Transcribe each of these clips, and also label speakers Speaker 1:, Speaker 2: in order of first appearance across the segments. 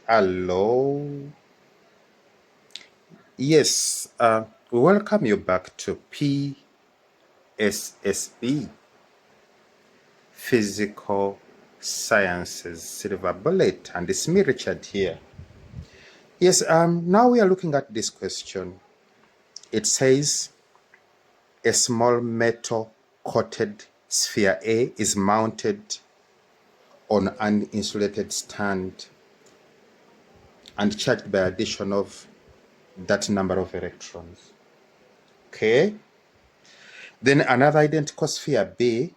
Speaker 1: Hello. Yes, we welcome you back to PSSB, Physical Sciences Silver Bullet, and it's me, Richard, here. Yes, now we are looking at this question. It says a small metal coated sphere A is mounted on an insulated stand and charged by addition of that number of electrons. Okay. Then another identical sphere B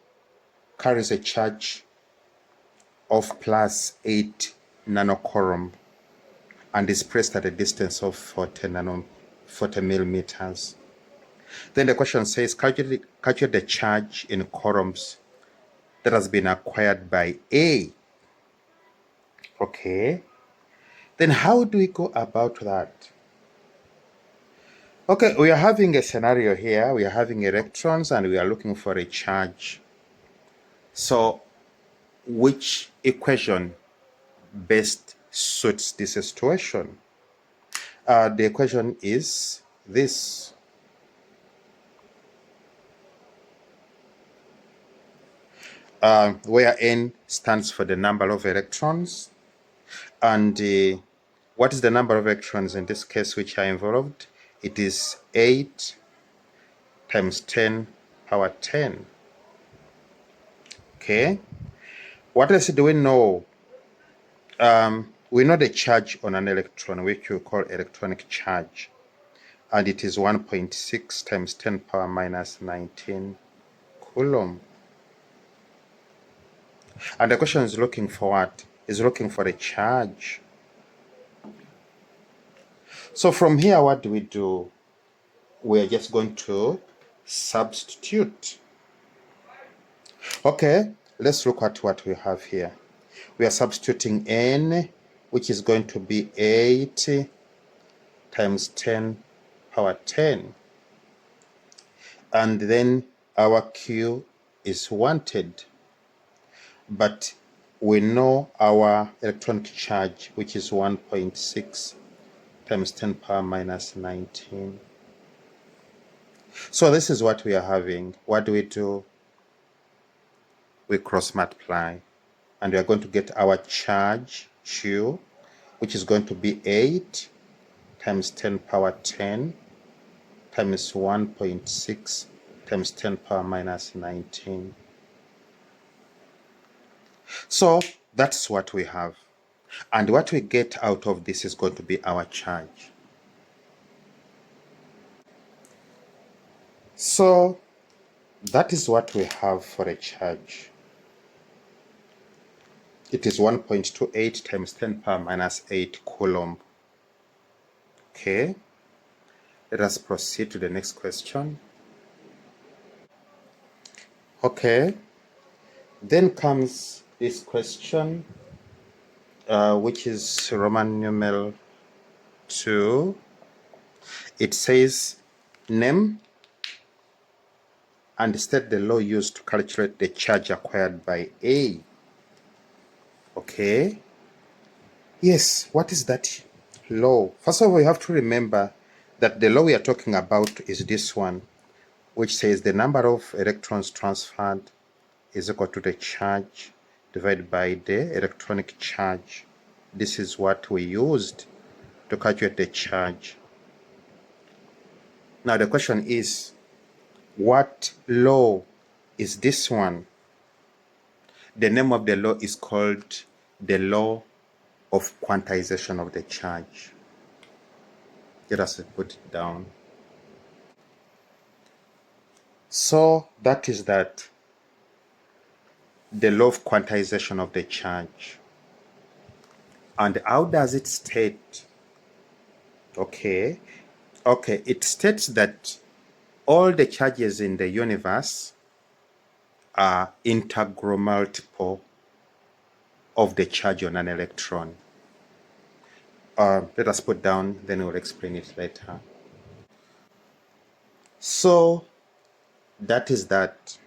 Speaker 1: carries a charge of plus 8 nanocoulomb and is placed at a distance of 40 millimeters. Then the question says, calculate the charge in coulombs that has been acquired by A. Okay. Then how do we go about that? Okay, we are having a scenario here. We are having electrons and we are looking for a charge. So which equation best suits this situation? The equation is this. Where n stands for the number of electrons, and what is the number of electrons in this case which are involved? It is 8 times 10 power 10. Okay. What else do we know? We know the charge on an electron, which we call electronic charge, and it is 1.6 times 10 power minus 19 coulomb. And the question is looking for what? Is looking for a charge. So from here, what do we do? We're just going to substitute. Okay, let's look at what we have here. We are substituting n, which is going to be 8 times 10 power 10. And then our Q is wanted. But we know our electronic charge, which is 1.6 times 10 power minus 19. So this is what we are having. What do we do? We cross multiply, and we are going to get our charge Q, which is going to be 8 times 10 power 10 times 1.6 times 10 power minus 19. So that's what we have. And what we get out of this is going to be our charge. So that is what we have for a charge. It is 1.28 times 10 power minus 8 coulomb. Okay. Let us proceed to the next question. Okay. Then comes this question, which is Roman numeral 2. It says, name and state the law used to calculate the charge acquired by A. Okay. Yes, what is that law? First of all, you have to remember that the law we are talking about is this one, which says the number of electrons transferred is equal to the charge divided by the electronic charge. This is what we used to calculate the charge. Now the question is, what law is this one? The name of the law is called the law of quantization of the charge. Let us put it down. So that is that, the law of quantization of the charge. And how does it state? Okay, it states that all the charges in the universe are integral multiple of the charge on an electron. Let us put down, then we'll explain it later. So that is that.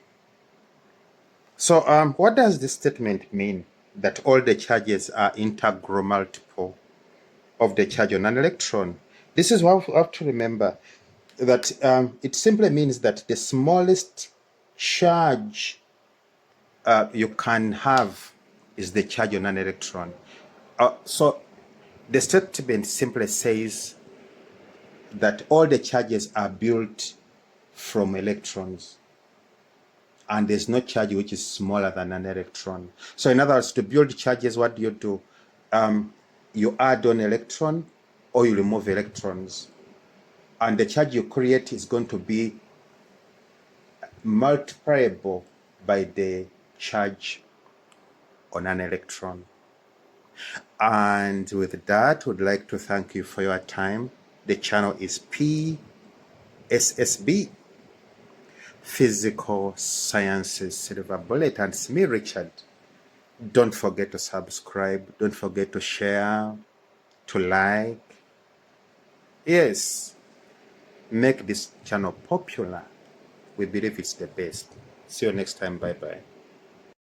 Speaker 1: So what does this statement mean? That all the charges are integral multiple of the charge on an electron. This is what we have to remember, that it simply means that the smallest charge you can have is the charge on an electron. So the statement simply says that all the charges are built from electrons, and there's no charge which is smaller than an electron. So in other words, to build charges, what do? You add on electron or you remove electrons, and the charge you create is going to be multipliable by the charge on an electron. And with that, would like to thank you for your time. The channel is PSSB, Physical Sciences Silver Bullet, and it's me, Richard. Don't forget to subscribe. Don't forget to share, to like. Yes, make this channel popular. We believe it's the best. See you next time. Bye-bye.